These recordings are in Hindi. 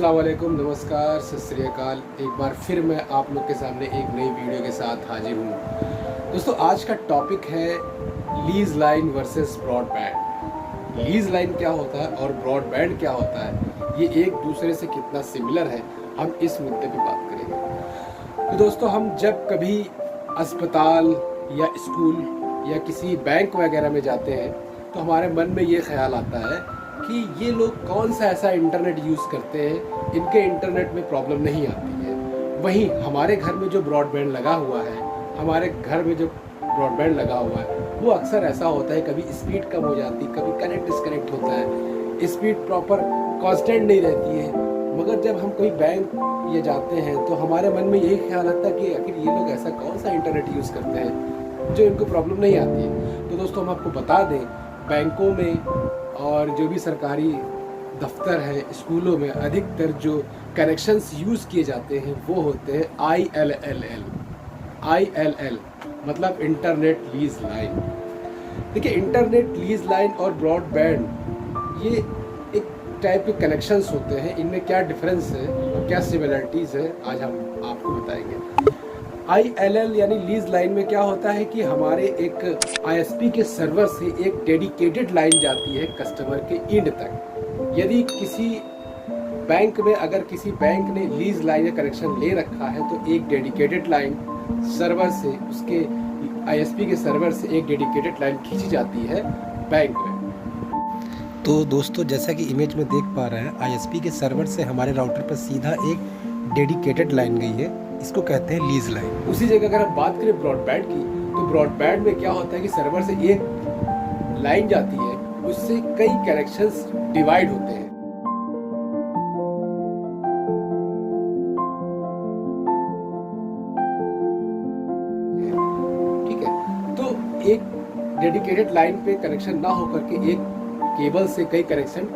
अस्सलाम वालेकुम, नमस्कार, सत श्री अकाल। एक बार फिर मैं आप लोग के सामने एक नई वीडियो के साथ हाजिर हूँ। दोस्तों, आज का टॉपिक है lease line versus broadband. Lease line क्या होता है और ब्रॉडबैंड क्या होता है, ये एक दूसरे से कितना सिमिलर है, हम इस मुद्दे पे बात करेंगे। तो दोस्तों, हम जब कभी अस्पताल या स्कूल या किसी बैंक वगैरह में जाते हैं तो हमारे मन में ये ख्याल आता है कि ये लोग कौन सा ऐसा इंटरनेट यूज़ करते हैं, इनके इंटरनेट में प्रॉब्लम नहीं आती है। वहीं हमारे घर में जो ब्रॉडबैंड लगा हुआ है, वो अक्सर ऐसा होता है, कभी स्पीड कम हो जाती, कभी कनेक्ट डिस्कनेक्ट होता है, स्पीड प्रॉपर कांस्टेंट नहीं रहती है। मगर जब हम कोई बैंक ये जाते हैं तो हमारे मन में यही ख्याल आता है कि आखिर ये लोग ऐसा कौन सा इंटरनेट यूज़ करते हैं जो इनको प्रॉब्लम नहीं आती है। तो दोस्तों, हम आपको बता दें, बैंकों में और जो भी सरकारी दफ्तर है, स्कूलों में अधिकतर जो कनेक्शंस यूज़ किए जाते हैं वो होते हैं ILL मतलब इंटरनेट लीज लाइन। देखिए, इंटरनेट लीज लाइन और ब्रॉडबैंड ये एक टाइप के कनेक्शंस होते हैं। इनमें क्या डिफरेंस है और क्या सिमिलरिटीज़ है, आज हम आपको बताएंगे। ILL यानी लीज लाइन में क्या होता है कि हमारे एक ISP के सर्वर से एक डेडिकेटेड लाइन जाती है कस्टमर के एंड तक। यदि किसी बैंक में अगर किसी बैंक ने लीज लाइन या कनेक्शन ले रखा है तो एक डेडिकेटेड लाइन सर्वर से, उसके ISP के सर्वर से एक डेडिकेटेड लाइन खींची जाती है बैंक में। तो दोस्तों, जैसा कि इमेज में देख पा रहे हैं, ISP के सर्वर से हमारे राउटर पर सीधा एक डेडिकेटेड लाइन गई है, इसको कहते हैं लीज लाइन। उसी जगह अगर हम बात करें ब्रॉडबैंड की, तो ब्रॉडबैंड में क्या होता है कि सर्वर से एक लाइन जाती है, उससे कई कनेक्शंस डिवाइड होते हैं। ठीक है, तो एक डेडिकेटेड लाइन पे कनेक्शन ना होकर के एक केबल से कई कनेक्शन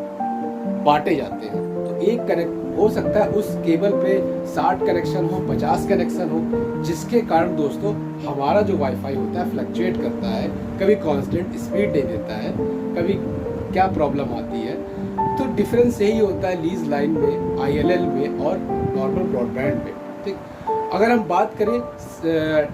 बांटे जाते हैं। तो एक कनेक्ट हो सकता है उस केबल पे 60 कनेक्शन हो, 50 कनेक्शन हो, जिसके कारण दोस्तों हमारा जो वाईफाई होता है फ्लक्चुएट करता है, कभी कांस्टेंट स्पीड दे देता है, कभी क्या प्रॉब्लम आती है। तो डिफरेंस यही होता है लीज लाइन में, ILL में और नॉर्मल ब्रॉडबैंड में। ठीक, अगर हम बात करें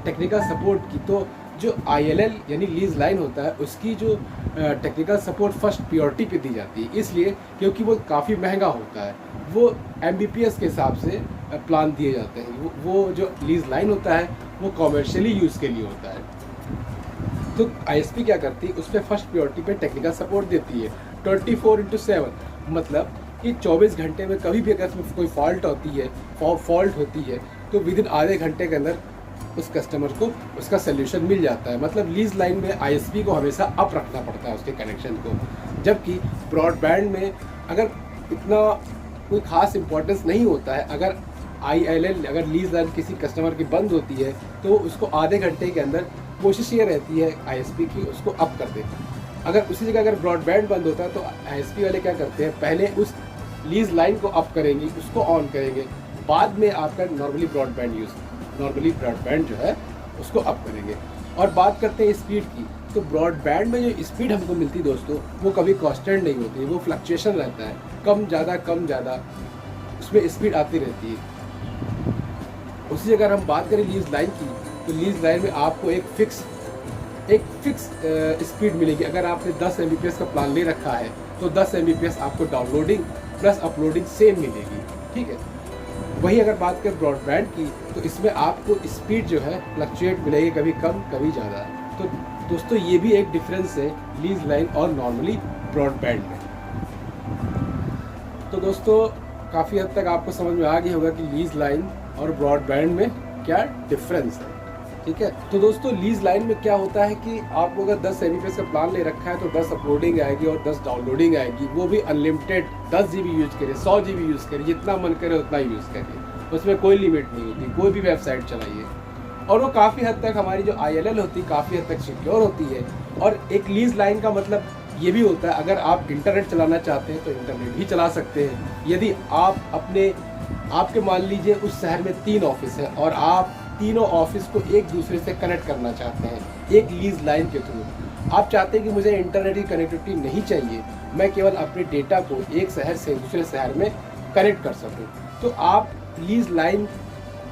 टेक्निकल सपोर्ट की, तो जो ILL यानी लीज लाइन होता है, उसकी जो टेक्निकल सपोर्ट फर्स्ट प्रायोरिटी पे दी जाती है, इसलिए क्योंकि वो काफ़ी महंगा होता है। वो MBPS के हिसाब से प्लान दिए जाते हैं। वो जो लीज लाइन होता है वो कॉमर्शियली यूज़ के लिए होता है। तो ISP क्या करती है, उस पर फर्स्ट प्रायोरिटी पे टेक्निकल सपोर्ट देती है 24/7, मतलब कि 24 घंटे में कभी भी अगर उसमें कोई फॉल्ट होती है तो विदिन आधे घंटे के अंदर उस कस्टमर को उसका सोल्यूशन मिल जाता है। मतलब लीज लाइन में ISP को हमेशा अप रखना पड़ता है उसके कनेक्शन को, जबकि ब्रॉडबैंड में अगर इतना कोई ख़ास इम्पोर्टेंस नहीं होता है। अगर ILL अगर लीज लाइन किसी कस्टमर की बंद होती है तो उसको आधे घंटे के अंदर कोशिश ये रहती है ISP की उसको अप कर दे। अगर उसी जगह अगर ब्रॉडबैंड बंद होता है तो ISP वाले क्या करते हैं, पहले उस लीज लाइन को अप करेंगे, उसको ऑन करेंगे, बाद में आपका नॉर्मली ब्रॉडबैंड जो है उसको अप करेंगे। और बात करते हैं स्पीड की, तो ब्रॉडबैंड में जो स्पीड हमको मिलती है दोस्तों, वो कभी कांस्टेंट नहीं होती, वो फ्लक्चुएशन रहता है, कम ज़्यादा उसमें स्पीड आती रहती है। उसी अगर हम बात करें लीज लाइन की, तो लीज लाइन में आपको एक फिक्स स्पीड मिलेगी। अगर आपने 10 MBPS का प्लान ले रखा है तो 10 MBPS आपको डाउनलोडिंग प्लस अपलोडिंग सेम मिलेगी। ठीक है, वही अगर बात करें ब्रॉडबैंड की, तो इसमें आपको स्पीड जो है फ्लक्चुएट मिलेगी, कभी कम कभी ज़्यादा। तो दोस्तों, ये भी एक डिफरेंस है लीज लाइन और नॉर्मली ब्रॉडबैंड में। तो दोस्तों, काफ़ी हद तक आपको समझ में आ गया होगा कि लीज लाइन और ब्रॉडबैंड में क्या डिफरेंस है। ठीक है, तो दोस्तों, लीज लाइन में क्या होता है कि आपको अगर 10 MBPS का प्लान ले रखा है तो 10 अपलोडिंग आएगी और 10 डाउनलोडिंग आएगी, वो भी अनलिमिटेड। 10 GB यूज़ करिए, 100 GB यूज़ करिए, जितना मन करे उतना यूज़ करिए, उसमें कोई लिमिट नहीं होती, कोई भी वेबसाइट चलाइए। और वो काफ़ी हद तक हमारी जो ILL होती है काफ़ी हद तक सिक्योर होती है। और एक लीज लाइन का मतलब ये भी होता है, अगर आप इंटरनेट चलाना चाहते हैं तो इंटरनेट भी चला सकते हैं। यदि आप आपके मान लीजिए उस शहर में 3 ऑफिस है और आप तीनों ऑफिस को एक दूसरे से कनेक्ट करना चाहते हैं एक लीज लाइन के थ्रू, आप चाहते हैं कि मुझे इंटरनेट की कनेक्टिविटी नहीं चाहिए, मैं केवल अपने डेटा को एक शहर से दूसरे शहर में कनेक्ट कर सकूं, तो आप लीज लाइन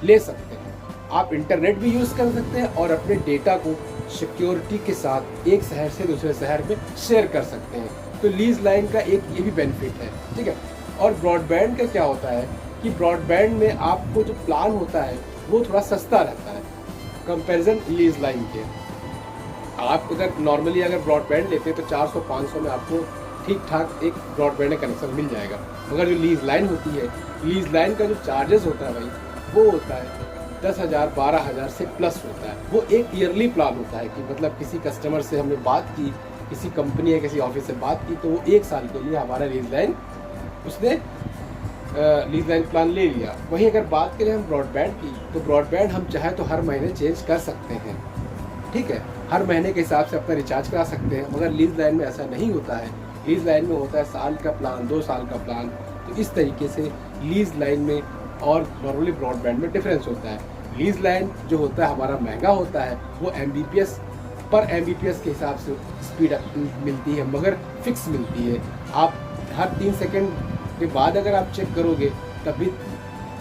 ले सकते हैं। आप इंटरनेट भी यूज़ कर सकते हैं और अपने डेटा को सिक्योरिटी के साथ एक शहर से दूसरे शहर में शेयर कर सकते हैं। तो लीज लाइन का एक ये भी बेनिफिट है, ठीक है। और ब्रॉडबैंड का क्या होता है कि ब्रॉडबैंड में आपको जो प्लान होता है वो थोड़ा सस्ता रहता है कंपैरिजन लीज लाइन के। आप अगर नॉर्मली अगर ब्रॉडबैंड लेते हैं तो 400-500 में आपको ठीक ठाक एक ब्रॉडबैंड कनेक्शन मिल जाएगा। मगर जो लीज लाइन होती है, लीज लाइन का जो चार्जेस होता है भाई, वो होता है 10,000 12,000 से प्लस होता है। वो एक ईयरली प्लान होता है कि मतलब किसी कस्टमर से हमने बात की, किसी कंपनी या किसी ऑफिस से बात की, तो वो 1 साल के लिए हमारा लीज लाइन उसने लीज लाइन प्लान ले लिया। वहीं अगर बात करें हम ब्रॉडबैंड की, तो ब्रॉडबैंड हम चाहे तो हर महीने चेंज कर सकते हैं, ठीक है। हर महीने के हिसाब से अपना रिचार्ज करा सकते हैं। मगर लीज लाइन में ऐसा नहीं होता है। लीज लाइन में होता है साल का प्लान, 2 साल का प्लान। तो इस तरीके से लीज लाइन में और नॉर्मली ब्रॉडबैंड में डिफरेंस होता है। लीज लाइन जो होता है हमारा महंगा होता है, वो MBPS पर MBPS के हिसाब से स्पीड मिलती है, मगर फिक्स मिलती है। आप हर 3 सेकंड के बाद अगर आप चेक करोगे तब भी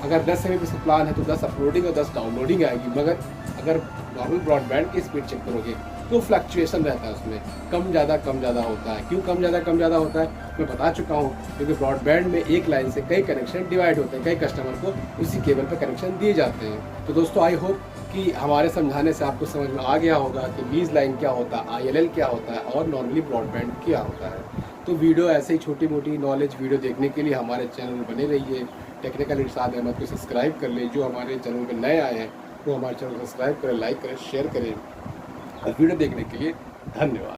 अगर 10 MBPS का प्लान है तो 10 अपलोडिंग और 10 डाउनलोडिंग आएगी। मगर अगर नॉर्मल ब्रॉडबैंड की स्पीड चेक करोगे तो फ्लक्चुएशन रहता है, उसमें कम ज़्यादा होता है। क्यों कम ज़्यादा होता है मैं बता चुका हूँ, क्योंकि ब्रॉडबैंड में एक लाइन से कई कनेक्शन डिवाइड होते हैं, कई कस्टमर को उसी केबल पर कनेक्शन दिए जाते हैं। तो दोस्तों आई होप कि हमारे समझाने से आपको समझ में आ गया होगा कि लीज लाइन क्या होता है, ILL क्या होता है और नॉर्मली ब्रॉडबैंड क्या होता है। तो वीडियो ऐसे ही छोटी मोटी नॉलेज वीडियो देखने के लिए हमारे चैनल में बने रहिए। टेक्निकल इरशाद अहमद को सब्सक्राइब कर ले। जो हमारे चैनल में नए आए हैं वो हमारे चैनल को सब्सक्राइब करें, लाइक करें, शेयर करें। और वीडियो देखने के लिए धन्यवाद।